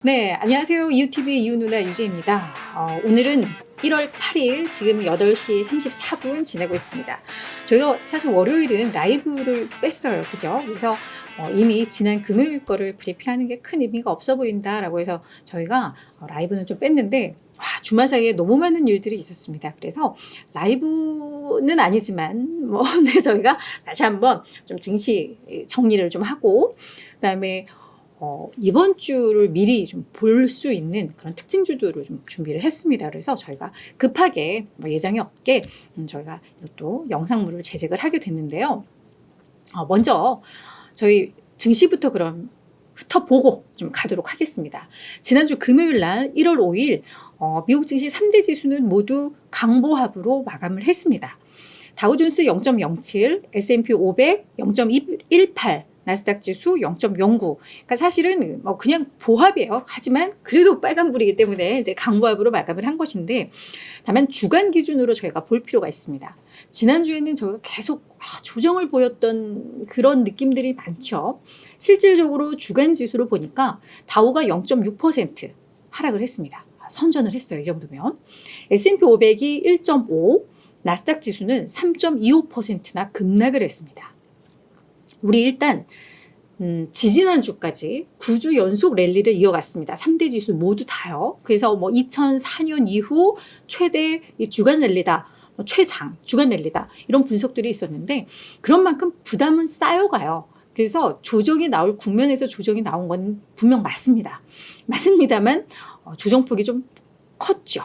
네, 안녕하세요. 이웃TV 이웃누나 유재입니다. 오늘은 1월 8일 지금 8시 34분 지내고 있습니다. 저희가 사실 월요일은 라이브를 뺐어요. 그죠? 그래서 이미 지난 금요일 거를 브리핑하는 게 큰 의미가 없어 보인다라고 해서 저희가 라이브는 좀 뺐는데 주말 사이에 너무 많은 일들이 있었습니다. 그래서 라이브는 아니지만 네, 저희가 다시 한번 좀 증시 정리를 좀 하고 그다음에 이번 주를 미리 좀 볼 수 있는 그런 특징주들을 좀 준비를 했습니다. 그래서 저희가 급하게 예정이 없게 저희가 또 영상물을 제작을 하게 됐는데요. 먼저 저희 증시부터 그럼 훑어보고 좀 가도록 하겠습니다. 지난주 금요일 날 1월 5일 미국 증시 3대 지수는 모두 강보합으로 마감을 했습니다. 다우존스 0.07, S&P 500 0.18, 나스닥 지수 0.09. 그러니까 사실은 그냥 보합이에요. 하지만 그래도 빨간불이기 때문에 이제 강보합으로 마감을 한 것인데, 다만 주간 기준으로 저희가 볼 필요가 있습니다. 지난주에는 저희가 계속 조정을 보였던 그런 느낌들이 많죠. 실질적으로 주간 지수로 보니까 다우가 0.6% 하락을 했습니다. 선전을 했어요. 이 정도면. S&P 500이 1.5, 나스닥 지수는 3.25%나 급락을 했습니다. 우리 일단 지지난주까지 9주 연속 랠리를 이어갔습니다. 3대 지수 모두 다요. 그래서 2004년 이후 최대 주간 랠리다, 최장 주간 랠리다, 이런 분석들이 있었는데 그런 만큼 부담은 쌓여가요. 그래서 조정이 나올 국면에서 조정이 나온 건 분명 맞습니다만 조정폭이 좀 컸죠.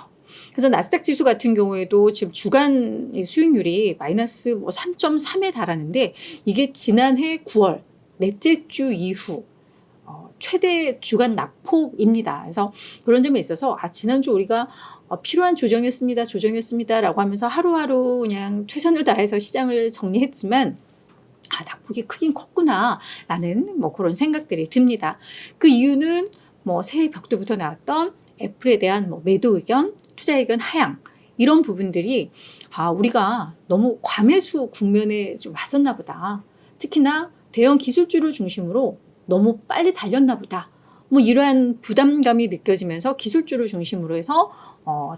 그래서 나스닥 지수 같은 경우에도 지금 주간 수익률이 마이너스 3.3에 달하는데, 이게 지난해 9월 넷째 주 이후 최대 주간 낙폭입니다. 그래서 그런 점에 있어서 지난주 우리가 필요한 조정이었습니다 라고 하면서 하루하루 그냥 최선을 다해서 시장을 정리했지만 낙폭이 크긴 컸구나 라는 그런 생각들이 듭니다. 그 이유는 새해 벽두부터 나왔던 애플에 대한 매도 의견, 투자 의견 하향, 이런 부분들이 우리가 너무 과매수 국면에 좀 왔었나 보다. 특히나 대형 기술주를 중심으로 너무 빨리 달렸나 보다. 이러한 부담감이 느껴지면서 기술주를 중심으로 해서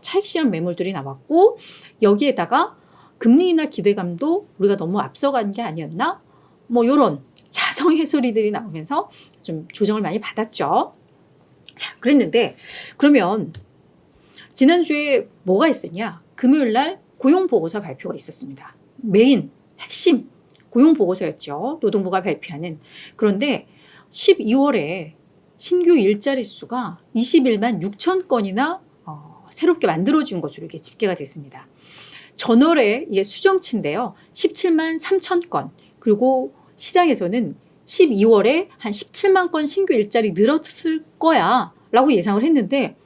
차익 실현 매물들이 나왔고, 여기에다가 금리 인하 기대감도 우리가 너무 앞서간 게 아니었나? 이런 자정 해소리들이 나오면서 좀 조정을 많이 받았죠. 자, 그랬는데 그러면 지난주에 뭐가 있었냐? 금요일 날 고용보고서 발표가 있었습니다. 메인 핵심 고용보고서였죠. 노동부가 발표하는. 그런데 12월에 신규 일자리 수가 21만 6천 건이나 새롭게 만들어진 것으로 이렇게 집계가 됐습니다. 전월에 이게 수정치인데요. 17만 3천 건. 그리고 시장에서는 12월에 한 17만 건 신규 일자리 늘었을 거야 라고 예상을 했는데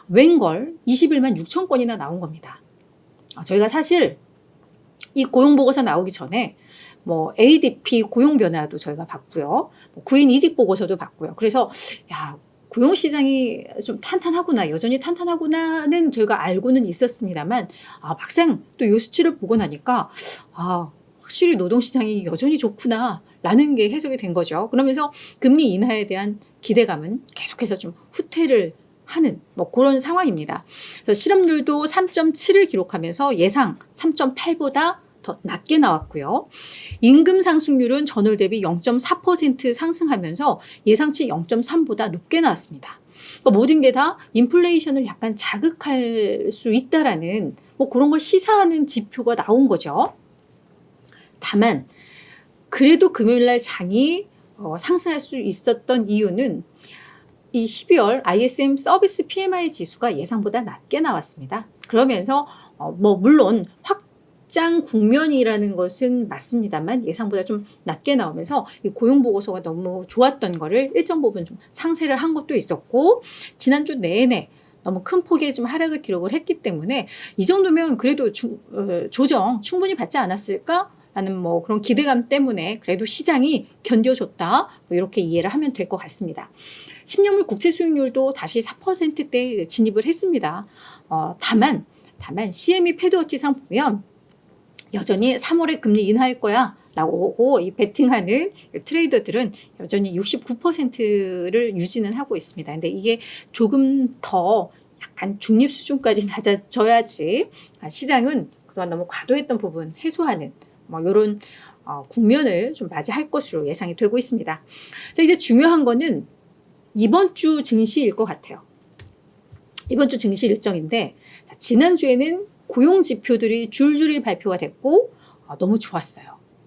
웬걸 21만 6천 건이나 나온 겁니다. 저희가 사실 이 고용보고서 나오기 전에 ADP 고용변화도 저희가 봤고요. 구인 이직 보고서도 봤고요. 그래서 고용시장이 좀 탄탄하구나, 여전히 탄탄하구나는 저희가 알고는 있었습니다만 막상 또 이 수치를 보고 나니까 확실히 노동시장이 여전히 좋구나 라는 게 해석이 된 거죠. 그러면서 금리 인하에 대한 기대감은 계속해서 좀 후퇴를 하는 그런 상황입니다. 그래서 실업률도 3.7을 기록하면서 예상 3.8보다 더 낮게 나왔고요. 임금 상승률은 전월 대비 0.4% 상승하면서 예상치 0.3보다 높게 나왔습니다. 그러니까 모든 게 다 인플레이션을 약간 자극할 수 있다라는 그런 걸 시사하는 지표가 나온 거죠. 다만 그래도 금요일날 장이 상승할 수 있었던 이유는 이 12월 ISM 서비스 PMI 지수가 예상보다 낮게 나왔습니다. 그러면서 물론 확장 국면이라는 것은 맞습니다만 예상보다 좀 낮게 나오면서 이 고용보고서가 너무 좋았던 거를 일정 부분 좀 상쇄를 한 것도 있었고, 지난주 내내 너무 큰 폭의 좀 하락을 기록을 했기 때문에 이 정도면 그래도 조정 충분히 받지 않았을까? 라는 그런 기대감 때문에 그래도 시장이 견뎌줬다. 이렇게 이해를 하면 될 것 같습니다. 10년물 국채 수익률도 다시 4%대에 진입을 했습니다. 다만 CME 패드워치상 보면 여전히 3월에 금리 인하할 거야 나오고 이 베팅하는 트레이더들은 여전히 69%를 유지는 하고 있습니다. 근데 이게 조금 더 약간 중립 수준까지 낮아져야지 시장은 그동안 너무 과도했던 부분 해소하는 뭐 이런 국면을 좀 맞이할 것으로 예상이 되고 있습니다. 자, 이제 중요한 거는 이번 주 증시일 것 같아요. 이번 주 증시 일정인데 지난주에는 고용 지표들이 줄줄이 발표가 됐고 너무 좋았어요.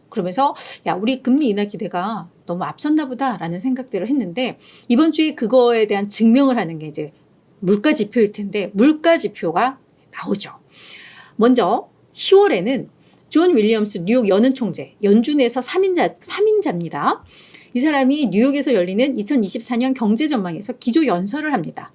그러면서 야, 우리 금리 인하 기대가 너무 앞섰나 보다라는 생각들을 했는데 이번 주에 그거에 대한 증명을 하는 게 이제 물가 지표일 텐데 물가 지표가 나오죠. 먼저 10월에는 존 윌리엄스 뉴욕 연은 총재, 연준에서 3인자입니다. 이 사람이 뉴욕에서 열리는 2024년 경제 전망에서 기조 연설을 합니다.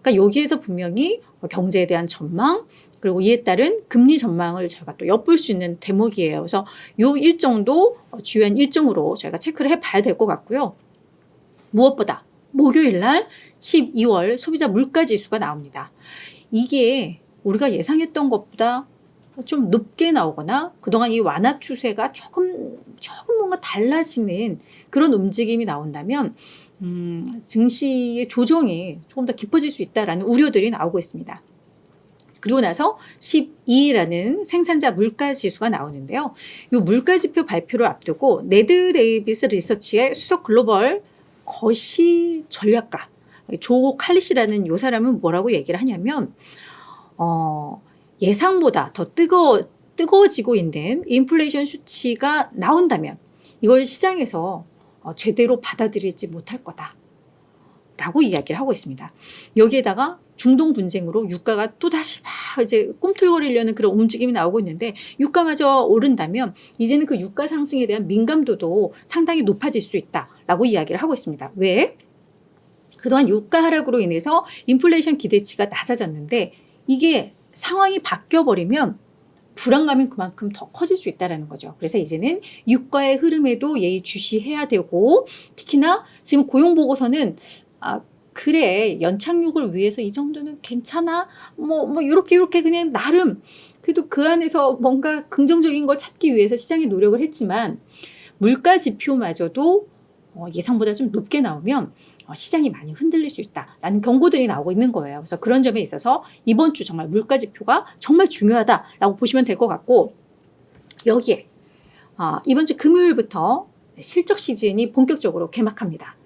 그러니까 여기에서 분명히 경제에 대한 전망, 그리고 이에 따른 금리 전망을 저희가 또 엿볼 수 있는 대목이에요. 그래서 이 일정도 주요한 일정으로 저희가 체크를 해봐야 될 것 같고요. 무엇보다 목요일 날 12월 소비자 물가 지수가 나옵니다. 이게 우리가 예상했던 것보다 좀 높게 나오거나 그동안 이 완화 추세가 조금 뭔가 달라지는 그런 움직임이 나온다면 증시의 조정이 조금 더 깊어질 수 있다라는 우려들이 나오고 있습니다. 그리고 나서 12일이라는 생산자 물가 지수가 나오는데요. 이 물가 지표 발표를 앞두고 네드 데이비스 리서치의 수석 글로벌 거시 전략가 조 칼리시라는 이 사람은 뭐라고 얘기를 하냐면 예상보다 더 뜨거워지고 있는 인플레이션 수치가 나온다면 이걸 시장에서 제대로 받아들이지 못할 거다라고 이야기를 하고 있습니다. 여기에다가 중동 분쟁으로 유가가 또다시 막 이제 꿈틀거리려는 그런 움직임이 나오고 있는데 유가마저 오른다면 이제는 그 유가 상승에 대한 민감도도 상당히 높아질 수 있다라고 이야기를 하고 있습니다. 왜? 그동안 유가 하락으로 인해서 인플레이션 기대치가 낮아졌는데 이게 상황이 바뀌어버리면 불안감이 그만큼 더 커질 수 있다는 거죠. 그래서 이제는 유가의 흐름에도 예의주시해야 되고 특히나 지금 고용보고서는 그래 연착륙을 위해서 이 정도는 괜찮아 뭐 이렇게 그냥 나름 그래도 그 안에서 뭔가 긍정적인 걸 찾기 위해서 시장이 노력을 했지만 물가 지표마저도 예상보다 좀 높게 나오면 시장이 많이 흔들릴 수 있다라는 경고들이 나오고 있는 거예요. 그래서 그런 점에 있어서 이번 주 정말 물가 지표가 정말 중요하다라고 보시면 될 것 같고 여기에 이번 주 금요일부터 실적 시즌이 본격적으로 개막합니다.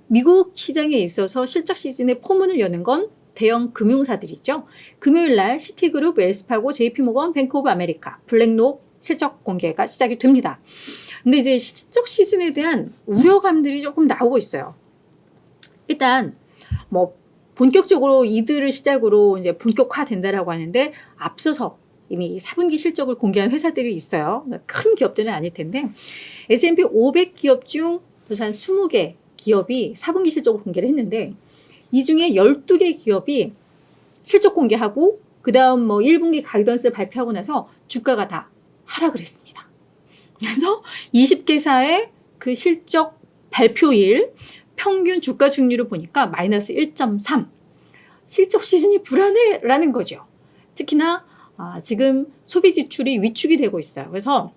미국 시장에 있어서 실적 시즌의 포문을 여는 건 대형 금융사들이죠. 금요일 날 시티그룹, 웰스파고, JP모건, 뱅크 오브 아메리카, 블랙록 실적 공개가 시작이 됩니다. 근데 이제 실적 시즌에 대한 우려감들이 조금 나오고 있어요. 일단 뭐 본격적으로 이들을 시작으로 이제 본격화된다라고 하는데 앞서서 이미 4분기 실적을 공개한 회사들이 있어요. 그러니까 큰 기업들은 아닐 텐데 S&P 500 기업 중 한 20개 기업이 4분기 실적을 공개를 했는데 이 중에 12개 기업이 실적 공개하고 그 다음 뭐 1분기 가이던스를 발표하고 나서 주가가 다 하락을 했습니다. 그래서 20개사의 그 실적 발표일 평균 주가 수익률을 보니까 마이너스 1.3. 실적 시즌이 불안해라는 거죠. 특히나 지금 소비 지출이 위축이 되고 있어요. 그래서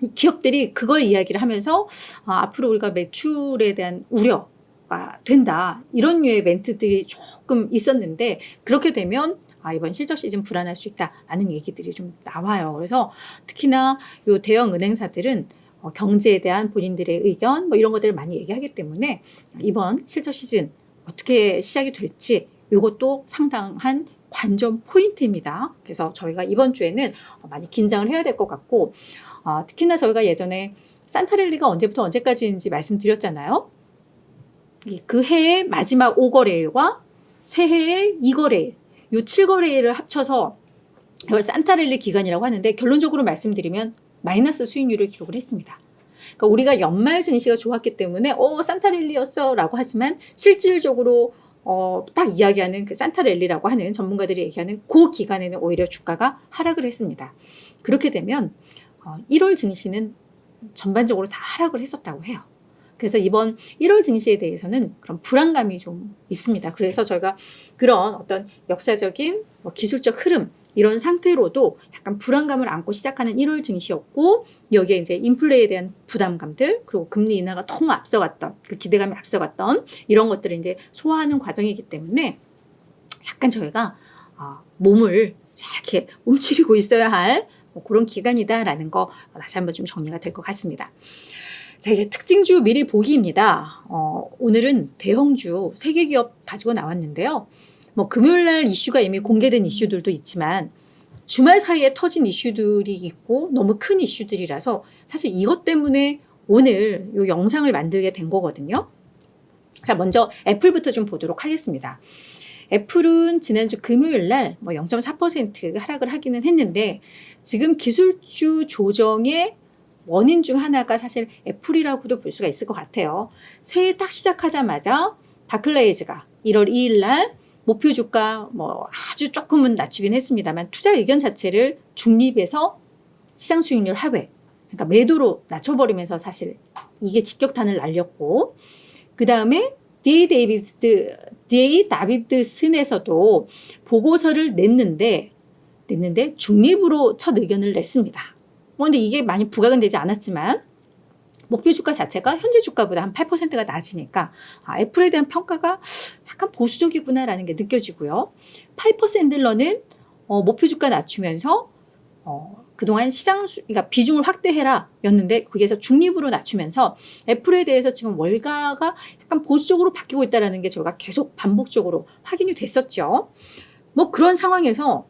이 기업들이 그걸 이야기를 하면서 앞으로 우리가 매출에 대한 우려가 된다. 이런 류의 멘트들이 조금 있었는데 그렇게 되면 이번 실적 시즌 불안할 수 있다라는 얘기들이 좀 나와요. 그래서 특히나 요 대형 은행사들은 경제에 대한 본인들의 의견 뭐 이런 것들을 많이 얘기하기 때문에 이번 실적 시즌 어떻게 시작이 될지 이것도 상당한 관전 포인트입니다. 그래서 저희가 이번 주에는 많이 긴장을 해야 될 것 같고 특히나 저희가 예전에 산타랠리가 언제부터 언제까지인지 말씀드렸잖아요. 그 해의 마지막 5거래일과 새해의 2거래일 이 7거래일을 합쳐서 이걸 산타랠리 기간이라고 하는데 결론적으로 말씀드리면 마이너스 수익률을 기록을 했습니다. 그러니까 우리가 연말 증시가 좋았기 때문에 산타랠리였어 라고 하지만 실질적으로 딱 이야기하는 그 산타랠리라고 하는 전문가들이 얘기하는 그 기간에는 오히려 주가가 하락을 했습니다. 그렇게 되면 1월 증시는 전반적으로 다 하락을 했었다고 해요. 그래서 이번 1월 증시에 대해서는 그런 불안감이 좀 있습니다. 그래서 저희가 그런 어떤 역사적인 기술적 흐름 이런 상태로도 약간 불안감을 안고 시작하는 1월 증시였고 여기에 이제 인플레에 대한 부담감들 그리고 금리 인하가 너무 앞서갔던 그 기대감이 앞서갔던 이런 것들을 이제 소화하는 과정이기 때문에 약간 저희가 몸을 잘 이렇게 움츠리고 있어야 할 그런 기간이다라는 거 다시 한번 좀 정리가 될 것 같습니다. 자, 이제 특징주 미리 보기입니다. 오늘은 대형주 3개 기업 가지고 나왔는데요. 뭐 금요일 날 이슈가 이미 공개된 이슈들도 있지만 주말 사이에 터진 이슈들이 있고 너무 큰 이슈들이라서 사실 이것 때문에 오늘 이 영상을 만들게 된 거거든요. 자, 먼저 애플부터 좀 보도록 하겠습니다. 애플은 지난주 금요일 날 뭐 0.4% 하락을 하기는 했는데 지금 기술주 조정의 원인 중 하나가 사실 애플이라고도 볼 수가 있을 것 같아요. 새해 딱 시작하자마자 바클레이즈가 1월 2일 날 목표 주가 뭐 아주 조금은 낮추긴 했습니다만 투자 의견 자체를 중립에서 시장 수익률 하회, 그러니까 매도로 낮춰버리면서 사실 이게 직격탄을 날렸고 그 다음에 D.A. 다비드슨에서도 보고서를 냈는데 중립으로 첫 의견을 냈습니다. 근데 이게 많이 부각은 되지 않았지만 목표 주가 자체가 현재 주가보다 한 8%가 낮으니까 애플에 대한 평가가 약간 보수적이구나라는 게 느껴지고요. 파이퍼 샌들러는 목표 주가 낮추면서 그동안 그러니까 비중을 확대해라 였는데 거기에서 중립으로 낮추면서 애플에 대해서 지금 월가가 약간 보수적으로 바뀌고 있다는 게 저희가 계속 반복적으로 확인이 됐었죠. 뭐 그런 상황에서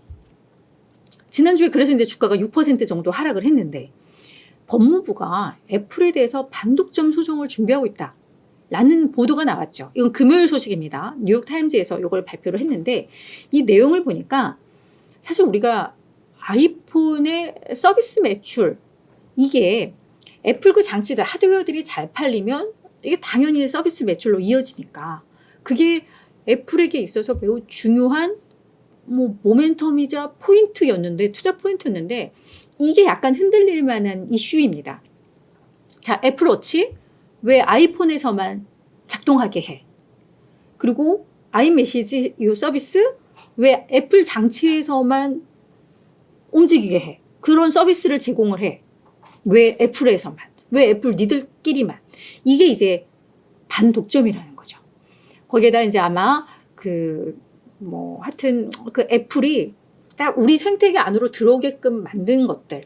지난주에 그래서 이제 주가가 6% 정도 하락을 했는데 법무부가 애플에 대해서 반독점 소송을 준비하고 있다 라는 보도가 나왔죠. 이건 금요일 소식입니다. 뉴욕타임즈에서 이걸 발표를 했는데 이 내용을 보니까 사실 우리가 아이폰의 서비스 매출 이게 애플 그 장치들 하드웨어들이 잘 팔리면 이게 당연히 서비스 매출로 이어지니까 그게 애플에게 있어서 매우 중요한 모멘텀이자 포인트였는데 투자 포인트였는데 이게 약간 흔들릴 만한 이슈입니다. 자, 애플워치 왜 아이폰에서만 작동하게 해? 그리고 아이메시지 이 서비스 왜 애플 장치에서만 움직이게 해? 그런 서비스를 제공을 해. 왜 애플에서만? 왜 애플 니들끼리만? 이게 이제 반독점이라는 거죠. 거기에다 이제 아마 하여튼 그 애플이 딱 우리 생태계 안으로 들어오게끔 만든 것들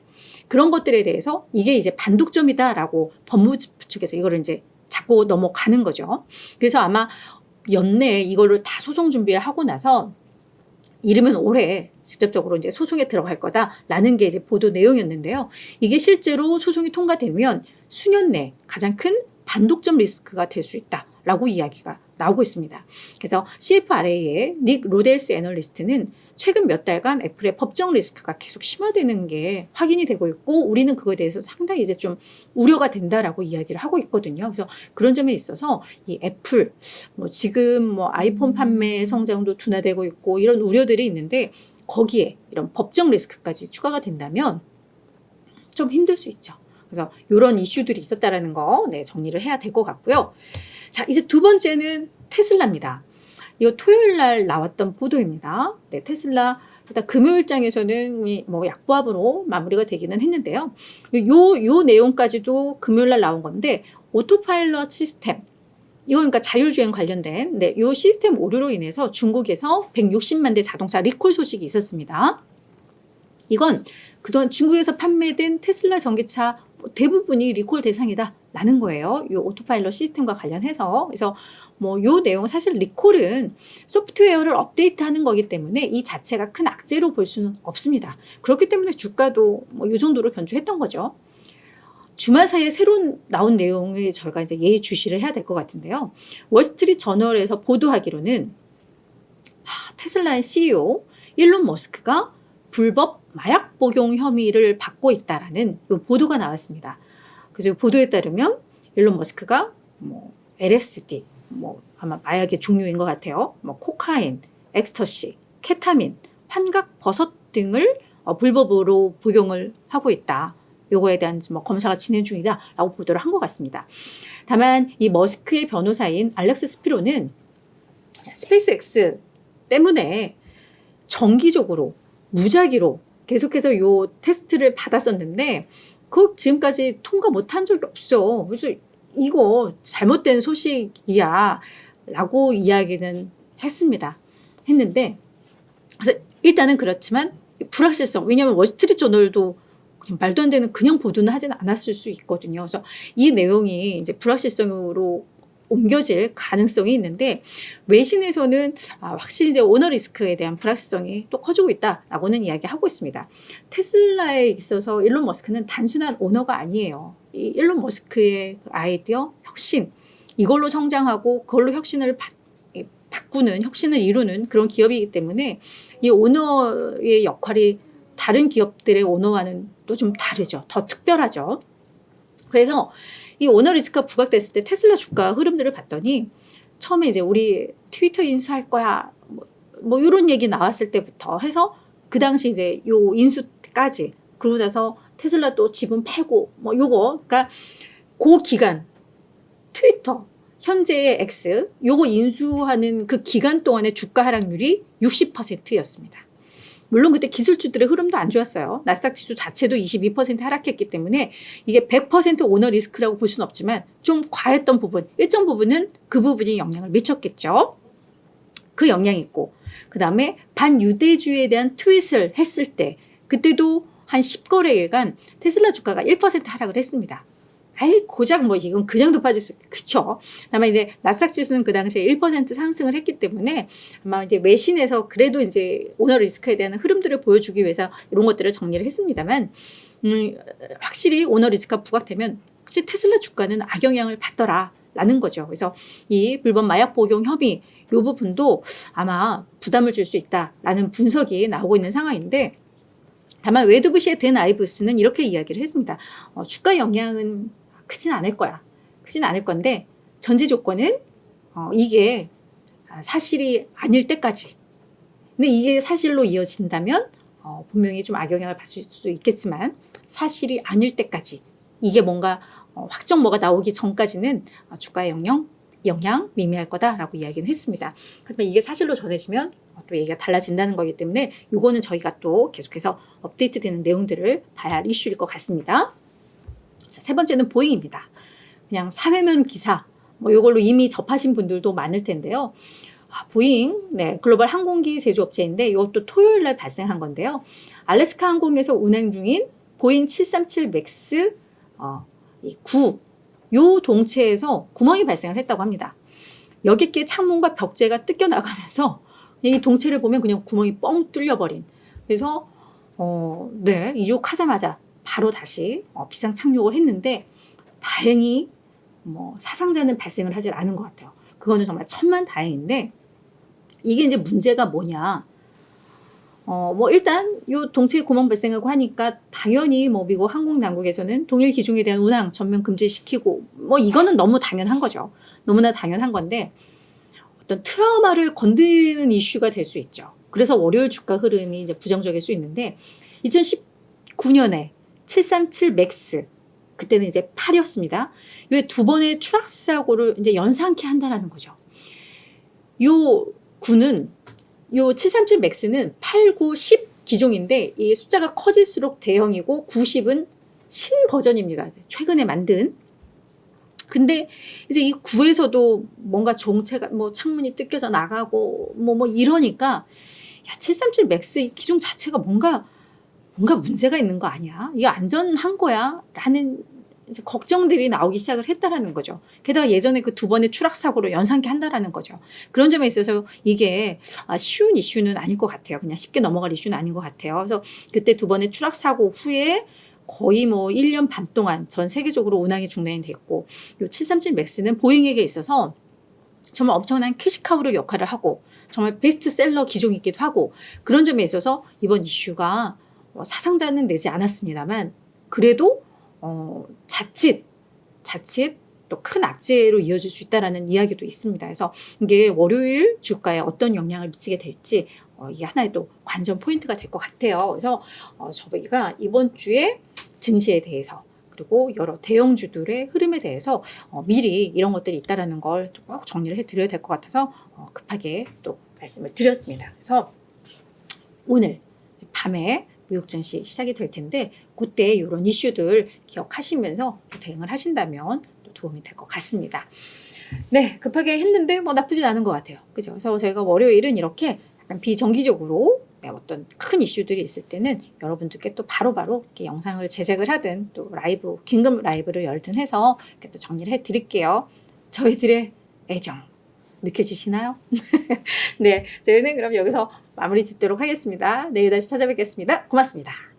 그런 것들에 대해서 이게 이제 반독점이다라고 법무부 측에서 이거를 이제 잡고 넘어가는 거죠. 그래서 아마 연내에 이거를 다 소송 준비를 하고 나서 이르면 올해 직접적으로 이제 소송에 들어갈 거다라는 게 이제 보도 내용이었는데요. 이게 실제로 소송이 통과되면 수년 내 가장 큰 반독점 리스크가 될 수 있다라고 이야기가 나오고 있습니다. 그래서 CFRA의 닉 로델스 애널리스트는 최근 몇 달간 애플의 법정 리스크가 계속 심화되는 게 확인이 되고 있고 우리는 그거에 대해서 상당히 이제 좀 우려가 된다라고 이야기를 하고 있거든요. 그래서 그런 점에 있어서 이 애플 지금 아이폰 판매 성장도 둔화되고 있고 이런 우려들이 있는데 거기에 이런 법정 리스크까지 추가가 된다면 좀 힘들 수 있죠. 그래서 이런 이슈들이 있었다라는 거 정리를 해야 될 것 같고요. 자, 이제 두 번째는 테슬라입니다. 이거 토요일 날 나왔던 보도입니다. 테슬라 일단 금요일장에서는 약보합으로 마무리가 되기는 했는데요. 요 내용까지도 금요일 날 나온 건데 오토파일럿 시스템 이거 그러니까 자율주행 관련된 요 시스템 오류로 인해서 중국에서 160만 대 자동차 리콜 소식이 있었습니다. 이건 그동안 중국에서 판매된 테슬라 전기차 대부분이 리콜 대상이다 라는 거예요. 이 오토파일럿 시스템과 관련해서. 그래서 요 내용은 사실 리콜은 소프트웨어를 업데이트하는 거기 때문에 이 자체가 큰 악재로 볼 수는 없습니다. 그렇기 때문에 주가도 이 정도로 견주했던 거죠. 주말 사이에 새로 나온 내용을 저희가 이제 예의주시를 해야 될 것 같은데요. 월스트리트 저널에서 보도하기로는 테슬라의 CEO 일론 머스크가 불법 마약 복용 혐의를 받고 있다라는 이 보도가 나왔습니다. 그래서 보도에 따르면 일론 머스크가 LSD, 아마 마약의 종류인 것 같아요. 코카인, 엑스터시, 케타민, 환각 버섯 등을 불법으로 복용을 하고 있다. 요거에 대한 검사가 진행 중이다라고 보도를 한 것 같습니다. 다만 이 머스크의 변호사인 알렉스 스피로는 스페이스X 때문에 정기적으로 무작위로 계속해서 요 테스트를 받았었는데 그 지금까지 통과 못한 적이 없어. 그래서 이거 잘못된 소식이야 라고 이야기는 했는데 그래서 일단은 그렇지만 불확실성, 왜냐하면 월스트리트저널도 그냥 말도 안 되는 그냥 보도는 하진 않았을 수 있거든요. 그래서 이 내용이 이제 불확실성으로 옮겨질 가능성이 있는데 외신에서는 확실히 이제 오너 리스크에 대한 불확실성이 또 커지고 있다라고는 이야기하고 있습니다. 테슬라에 있어서 일론 머스크는 단순한 오너가 아니에요. 이 일론 머스크의 그 아이디어, 혁신, 이걸로 성장하고 그걸로 바꾸는, 혁신을 이루는 그런 기업이기 때문에 이 오너의 역할이 다른 기업들의 오너와는 또 좀 다르죠. 더 특별하죠. 그래서 이 오너 리스크가 부각됐을 때 테슬라 주가 흐름들을 봤더니 처음에 이제 우리 트위터 인수할 거야 뭐 이런 얘기 나왔을 때부터 해서 그 당시 이제 요 인수까지 그러고 나서 테슬라 또 지분 팔고 뭐 요거 그러니까 그 기간 트위터 현재의 X 요거 인수하는 그 기간 동안의 주가 하락률이 60%였습니다. 물론 그때 기술주들의 흐름도 안 좋았어요. 나스닥 지수 자체도 22% 하락했기 때문에 이게 100% 오너 리스크라고 볼 수는 없지만 좀 과했던 부분, 일정 부분은 그 부분이 영향을 미쳤겠죠. 그 영향이 있고 그 다음에 반유대주의에 대한 트윗을 했을 때 그때도 한 10거래일간 테슬라 주가가 1% 하락을 했습니다. 아이 고작 뭐 이건 그냥도 빠질 수 그쵸. 다만 이제 나스닥 지수는 그 당시에 1% 상승을 했기 때문에 아마 이제 외신에서 그래도 이제 오너 리스크에 대한 흐름들을 보여주기 위해서 이런 것들을 정리를 했습니다만 확실히 오너 리스크가 부각되면 확실히 테슬라 주가는 악영향을 받더라라는 거죠. 그래서 이 불법 마약 복용 협의 이 부분도 아마 부담을 줄 수 있다라는 분석이 나오고 있는 상황인데 다만 웨드부시의 댄 아이브스는 이렇게 이야기를 했습니다. 주가 영향은 크진 않을 거야. 크진 않을 건데 전제 조건은 이게 사실이 아닐 때까지. 근데 이게 사실로 이어진다면 분명히 좀 악영향을 받을 수도 있겠지만 사실이 아닐 때까지 이게 뭔가 확정 뭐가 나오기 전까지는 주가의 영향 미미할 거다라고 이야기는 했습니다. 하지만 이게 사실로 전해지면 또 얘기가 달라진다는 거기 때문에 이거는 저희가 또 계속해서 업데이트되는 내용들을 봐야 할 이슈일 것 같습니다. 자, 세 번째는 보잉입니다. 그냥 사회면 기사 뭐 이걸로 이미 접하신 분들도 많을 텐데요. 보잉, 네, 글로벌 항공기 제조업체인데 이것도 토요일 날 발생한 건데요. 알래스카 항공에서 운행 중인 보잉 737 맥스 9 요 동체에서 구멍이 발생을 했다고 합니다. 여객기의 창문과 벽재가 뜯겨 나가면서 이 동체를 보면 그냥 구멍이 뻥 뚫려버린. 그래서 네, 이륙하자마자 바로 다시 비상 착륙을 했는데 다행히 뭐 사상자는 발생을 하질 않은 것 같아요. 그거는 정말 천만다행인데 이게 이제 문제가 뭐냐? 뭐 일단 요 동체에 구멍 발생하고 하니까 당연히 뭐 미국 항공 당국에서는 동일 기종에 대한 운항 전면 금지시키고 뭐 이거는 너무 당연한 거죠. 너무나 당연한 건데 어떤 트라우마를 건드리는 이슈가 될 수 있죠. 그래서 월요일 주가 흐름이 이제 부정적일 수 있는데 2019년에 737 맥스 그때는 이제 8이었습니다. 이 두 번의 추락 사고를 이제 연상케 한다라는 거죠. 요 9는 요 737 맥스는 8, 9, 10 기종인데 이 숫자가 커질수록 대형이고 90은 신 버전입니다. 최근에 만든. 근데 이제 이 9에서도 뭔가 종체가 뭐 창문이 뜯겨져 나가고 뭐 이러니까 야, 737 맥스 이 기종 자체가 뭔가 문제가 있는 거 아니야? 이게 안전한 거야? 라는 이제 걱정들이 나오기 시작을 했다라는 거죠. 게다가 예전에 그 두 번의 추락 사고로 연상케 한다라는 거죠. 그런 점에 있어서 이게 쉬운 이슈는 아닐 것 같아요. 그냥 쉽게 넘어갈 이슈는 아닌 것 같아요. 그래서 그때 두 번의 추락 사고 후에 거의 뭐 1년 반 동안 전 세계적으로 운항이 중단이 됐고 이 737 맥스는 보잉에게 있어서 정말 엄청난 캐시카우를 역할을 하고 정말 베스트셀러 기종이기도 하고 그런 점에 있어서 이번 이슈가 사상자는 내지 않았습니다만 그래도 자칫 또 큰 악재로 이어질 수 있다라는 이야기도 있습니다. 그래서 이게 월요일 주가에 어떤 영향을 미치게 될지 이게 하나의 또 관전 포인트가 될 것 같아요. 그래서 저희가 이번 주에 증시에 대해서 그리고 여러 대형주들의 흐름에 대해서 미리 이런 것들이 있다라는 걸 꼭 정리를 해드려야 될 것 같아서 급하게 또 말씀을 드렸습니다. 그래서 오늘 밤에 미국 증시 시작이 될 텐데 그때 이런 이슈들 기억하시면서 또 대응을 하신다면 또 도움이 될 것 같습니다. 네, 급하게 했는데 뭐 나쁘진 않은 것 같아요. 그죠? 그래서 저희가 월요일은 이렇게 약간 비정기적으로 어떤 큰 이슈들이 있을 때는 여러분들께 또 바로바로 이렇게 영상을 제작을 하든 또 라이브, 긴급 라이브를 열든 해서 이렇게 또 정리를 해드릴게요. 저희들의 애정 느껴지시나요? 네, 저희는 그럼 여기서 마무리 짓도록 하겠습니다. 내일 다시 찾아뵙겠습니다. 고맙습니다.